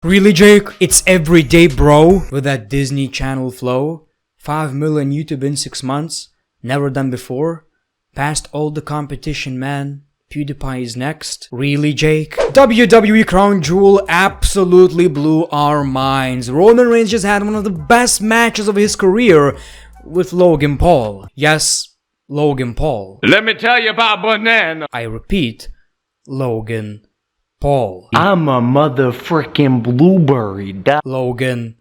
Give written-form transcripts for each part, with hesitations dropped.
Really, Jake? It's everyday, bro? With that Disney Channel flow? 5 million YouTube in 6 months? Never done before? Past all the competition, man. PewDiePie is next. Really, Jake? WWE Crown Jewel absolutely blew our minds. Roman Reigns just had one of the best matches of his career with Logan Paul. Yes, Logan Paul. Let me tell you about banana. I repeat, Logan Paul. I'm a motherfucking blueberry. Logan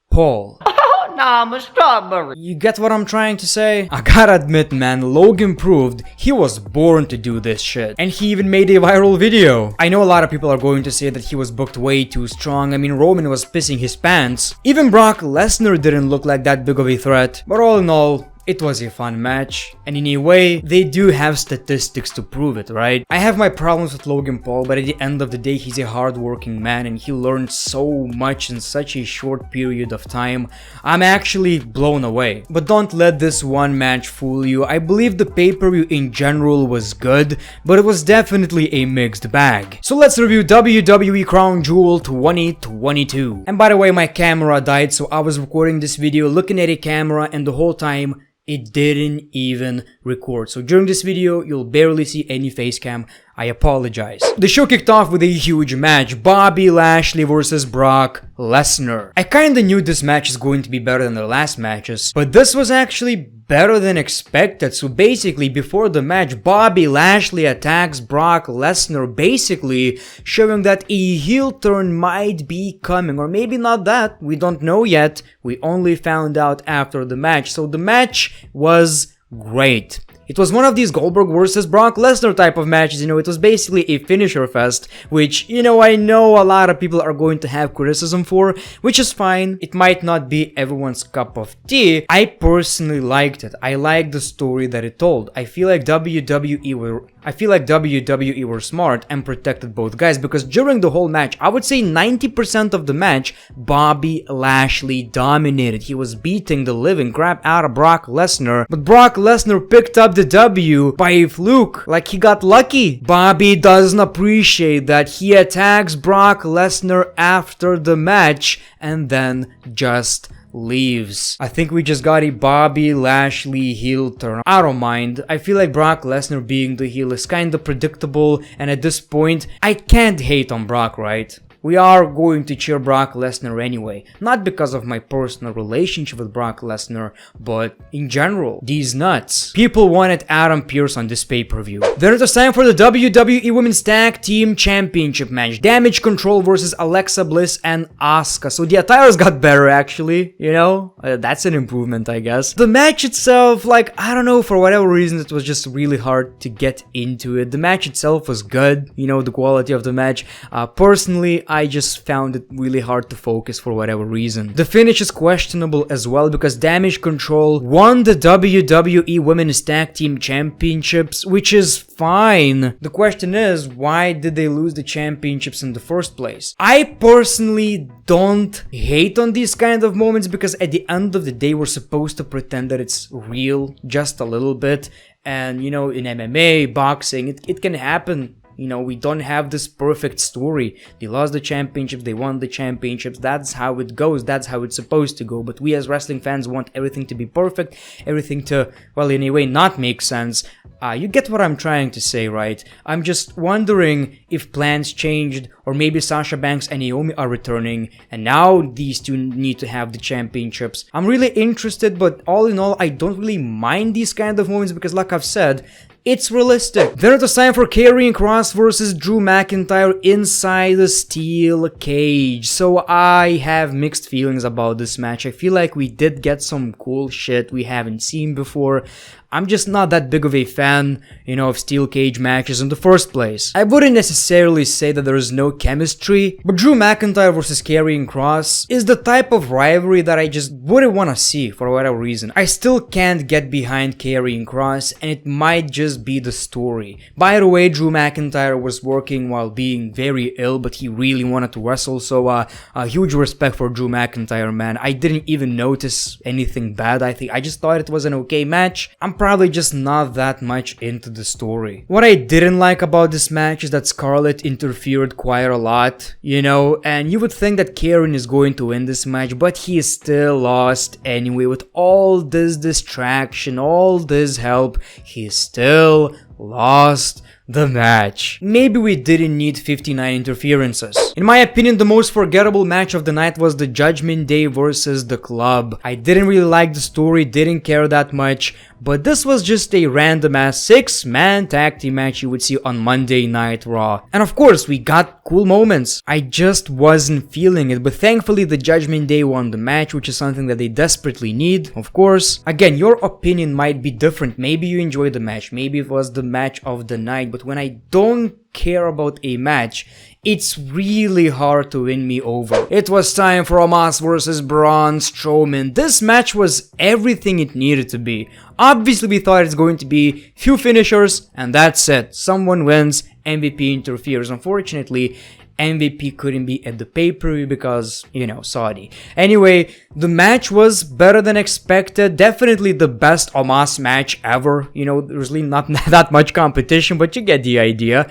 Paul. Oh, no, I'm a strawberry. You get what I'm trying to say? I gotta admit, man, Logan proved he was born to do this shit. And he even made a viral video. I know a lot of people are going to say that he was booked way too strong. I mean, Roman was pissing his pants. Even Brock Lesnar didn't look like that big of a threat. But all in all, it was a fun match, and in a way, they do have statistics to prove it, right? I have my problems with Logan Paul, but at the end of the day, he's a hard-working man and he learned so much in such a short period of time. I'm actually blown away. But don't let this one match fool you. I believe the pay-per-view in general was good, but it was definitely a mixed bag. So let's review WWE Crown Jewel 2022. And by the way, my camera died, so I was recording this video looking at a camera, and the whole time, it didn't even record. So during this video, you'll barely see any face cam. I apologize. The show kicked off with a huge match. Bobby Lashley versus Brock Lesnar. I kinda knew this match is going to be better than the last matches, but this was actually better than expected. So basically, before the match, Bobby Lashley attacks Brock Lesnar, basically showing that a heel turn might be coming, or maybe not that, we don't know yet. We only found out after the match. So the match was great. It was one of these Goldberg versus Brock Lesnar type of matches, it was basically a finisher fest, which, I know a lot of people are going to have criticism for, which is fine. It might not be everyone's cup of tea. I personally liked it. I liked the story that it told. I feel like WWE were smart and protected both guys, because during the whole match, I would say 90% of the match, Bobby Lashley dominated. He was beating the living crap out of Brock Lesnar, but Brock Lesnar picked up the W by a fluke, like he got lucky. Bobby doesn't appreciate that. He attacks Brock Lesnar after the match and then just leaves. I think we just got a Bobby Lashley heel turn. I don't mind. I feel like Brock Lesnar being the heel is kinda predictable, and at this point, I can't hate on Brock, right? We are going to cheer Brock Lesnar anyway. Not because of my personal relationship with Brock Lesnar, but in general, these nuts. People wanted Adam Pearce on this pay-per-view. Then it was time for the WWE Women's Tag Team Championship match. Damage Control versus Alexa Bliss and Asuka. So the attires got better, actually, that's an improvement, I guess. The match itself, I don't know, for whatever reason, it was just really hard to get into it. The match itself was good, the quality of the match. Personally, I just found it really hard to focus for whatever reason. The finish is questionable as well, because Damage Control won the WWE Women's Tag Team Championships, which is fine. The question is, why did they lose the championships in the first place? I personally don't hate on these kind of moments, because at the end of the day, we're supposed to pretend that it's real just a little bit. And, in MMA, boxing, it can happen. We don't have this perfect story. They lost the championships, they won the championships. That's how it goes. That's how it's supposed to go. But we as wrestling fans want everything to be perfect, everything to, well, in a way, not make sense. You get what I'm trying to say, right? I'm just wondering if plans changed, or maybe Sasha Banks and Naomi are returning, and now these two need to have the championships. I'm really interested, but all in all, I don't really mind these kind of moments, because like I've said, it's realistic. Then it was time for Karrion Kross versus Drew McIntyre inside the steel cage. So I have mixed feelings about this match. I feel like we did get some cool shit we haven't seen before. I'm just not that big of a fan, of steel cage matches in the first place. I wouldn't necessarily say that there is no chemistry, but Drew McIntyre versus Karrion Kross is the type of rivalry that I just wouldn't want to see for whatever reason. I still can't get behind Karrion Kross, and it might just be the story. By the way, Drew McIntyre was working while being very ill, but he really wanted to wrestle, so a huge respect for Drew McIntyre, man. I didn't even notice anything bad. I just thought it was an okay match. I'm probably just not that much into the story. What I didn't like about this match is that Scarlett interfered quite a lot, you know, and you would think that Karrion is going to win this match, but he still lost anyway. With all this distraction, all this help, he still lost the match. Maybe we didn't need 59 interferences. In my opinion, the most forgettable match of the night was the Judgment Day versus The Club. I didn't really like the story, didn't care that much, but this was just a random ass 6-man tag team match you would see on Monday Night Raw. And of course, we got cool moments. I just wasn't feeling it, but thankfully the Judgment Day won the match, which is something that they desperately need, of course. Again, your opinion might be different. Maybe you enjoyed the match, maybe it was the match of the night, but when I don't care about a match, it's really hard to win me over. It was time for Omos versus Braun Strowman. This match was everything it needed to be. Obviously, we thought it's going to be few finishers, and that's it. Someone wins, MVP interferes. Unfortunately, MVP couldn't be at the pay-per-view because, you know, Saudi. Anyway, the match was better than expected. Definitely the best Omos match ever. You know, there's really not that much competition, but you get the idea.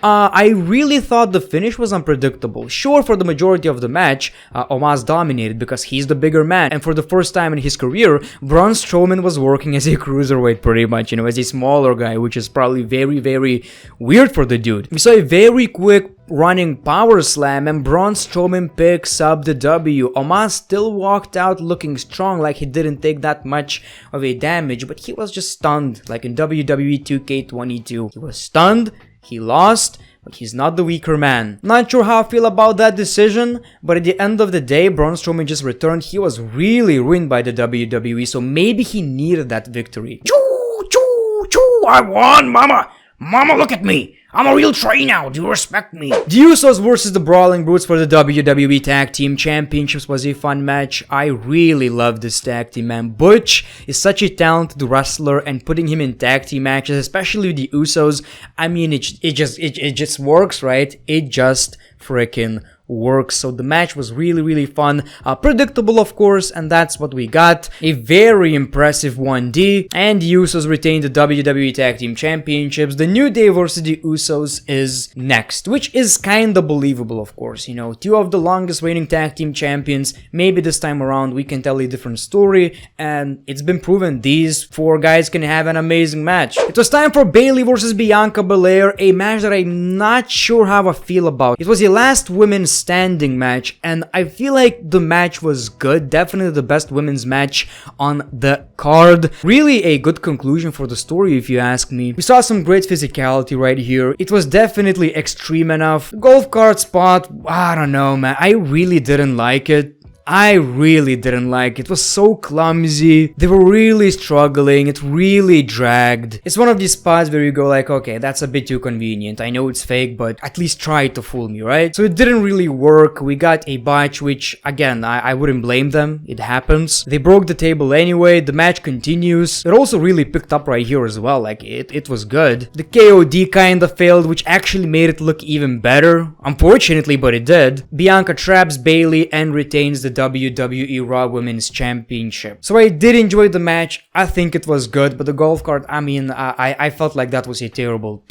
I really thought the finish was unpredictable. Sure, for the majority of the match, Omos dominated because he's the bigger man. And for the first time in his career, Braun Strowman was working as a cruiserweight pretty much, you know, as a smaller guy, which is probably very, very weird for the dude. We saw a very quick running power slam and Braun Strowman picks up the W. Omos still walked out looking strong, like he didn't take that much of a damage, but he was just stunned, like in WWE 2K22. He was stunned. He lost, but he's not the weaker man. Not sure how I feel about that decision, but at the end of the day, Braun Strowman just returned. He was really ruined by the WWE, so maybe he needed that victory. Choo, choo, choo, I won, mama! Mama, look at me! I'm a real trainer now, do you respect me? The Usos versus the Brawling Brutes for the WWE Tag Team Championships was a fun match. I really love this tag team, man. Butch is such a talented wrestler, and putting him in tag team matches, especially with the Usos, I mean, it just works, right? It just freaking works. So the match was really, really fun, predictable of course, and that's what we got. A very impressive 1D, and the Usos retained the WWE Tag Team Championships. The New Day versus the Usos is next, which is kinda believable, of course. You know, two of the longest reigning tag team champions. Maybe this time around we can tell a different story, and it's been proven these four guys can have an amazing match. It was time for Bayley versus Bianca Belair, a match that I'm not sure how I feel about. It was the last women's standing match, and I feel like the match was good. Definitely the best women's match on the card. Really a good conclusion for the story, if you ask me. We saw some great physicality right here. It was definitely extreme enough. Golf cart spot, I don't know, man. I really didn't like it. It was so clumsy. They were really struggling. It really dragged. It's one of these spots where you go like, okay, that's a bit too convenient. I know it's fake, but at least try to fool me, right? So it didn't really work. We got a botch, which again, I wouldn't blame them. It happens. They broke the table anyway. The match continues. It also really picked up right here as well. Like it was good. The KOD kind of failed, which actually made it look even better. Unfortunately, but it did. Bianca traps Bayley and retains the WWE Raw Women's Championship. So I did enjoy the match. I think it was good, but the golf cart, I mean, I felt like that was a terrible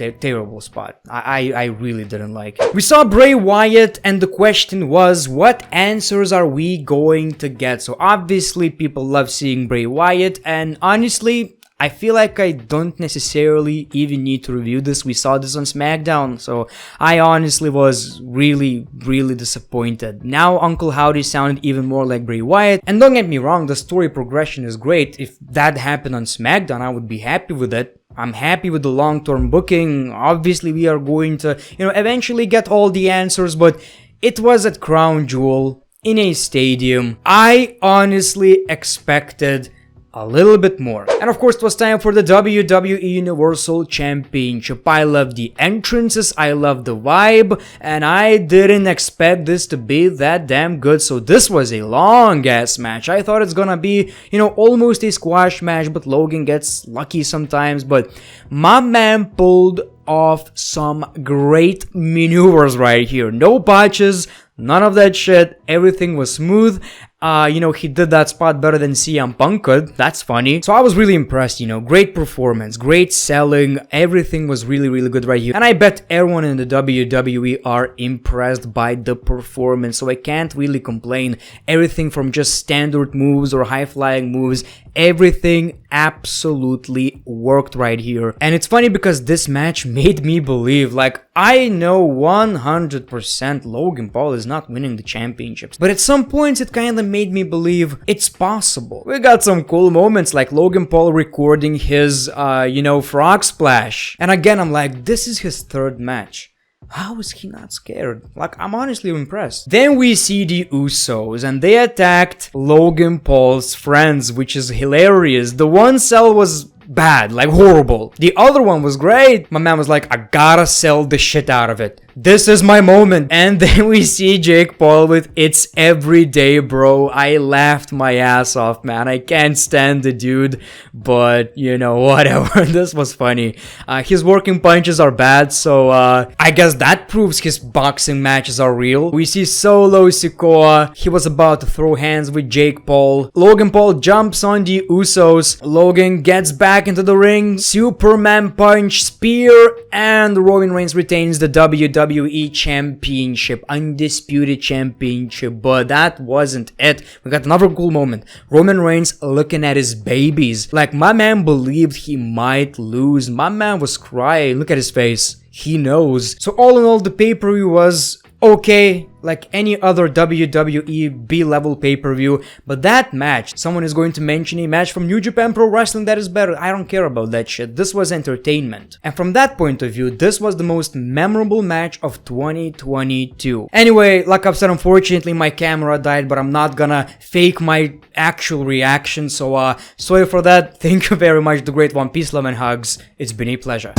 spot. I really didn't like it. We saw Bray Wyatt, and the question was, what answers are we going to get? So obviously people love seeing Bray Wyatt, and honestly, I feel like I don't necessarily even need to review this. We saw this on SmackDown, so I honestly was really, really disappointed. Now Uncle Howdy sounded even more like Bray Wyatt, and don't get me wrong, the story progression is great. If that happened on SmackDown, I would be happy with it. I'm happy with the long-term booking. Obviously, we are going to, eventually get all the answers, but it was at Crown Jewel in a stadium. I honestly expected a little bit more. And of course, it was time for the WWE Universal Championship. I love the entrances, I love the vibe, and I didn't expect this to be that damn good. So this was a long ass match. I thought it's gonna be, almost a squash match, but Logan gets lucky sometimes. But my man pulled off some great maneuvers right here. No botches, None of that shit. Everything was smooth. He did that spot better than CM Punk could. That's funny. So I was really impressed, great performance, great selling. Everything was really, really good right here. And I bet everyone in the WWE are impressed by the performance. So I can't really complain. Everything from just standard moves or high-flying moves, everything absolutely worked right here. And it's funny because this match made me believe, like, I know 100% Logan Paul is not winning the championships, but at some points it kind of made me believe it's possible. We got some cool moments like Logan Paul recording his, frog splash. And again, I'm like, this is his third match. How is he not scared? Like, I'm honestly impressed. Then we see the Usos, and they attacked Logan Paul's friends, which is hilarious. The one cell was bad, like horrible. The other one was great. My man was like, I gotta sell the shit out of it. This is my moment. And then we see Jake Paul with "It's every day, bro." I laughed my ass off, man. I can't stand the dude, but whatever. This was funny. His working punches are bad, so I guess that proves his boxing matches are real. We see Solo Sikoa. He was about to throw hands with Jake Paul. Logan Paul jumps on the Usos. Logan gets back into the ring. Superman punch, spear, and Roman Reigns retains the WWE Championship, undisputed championship. But that wasn't it. We got another cool moment. Roman Reigns looking at his babies. Like, my man believed he might lose. My man was crying. Look at his face. He knows. So all in all, the pay-per-view was okay, like any other WWE B-level pay-per-view, but that match, someone is going to mention a match from New Japan Pro Wrestling that is better. I don't care about that shit. This was entertainment. And from that point of view, this was the most memorable match of 2022. Anyway, like I've said, unfortunately my camera died, but I'm not gonna fake my actual reaction, so sorry for that. Thank you very much, The Great One. Peace, love, and hugs. It's been a pleasure.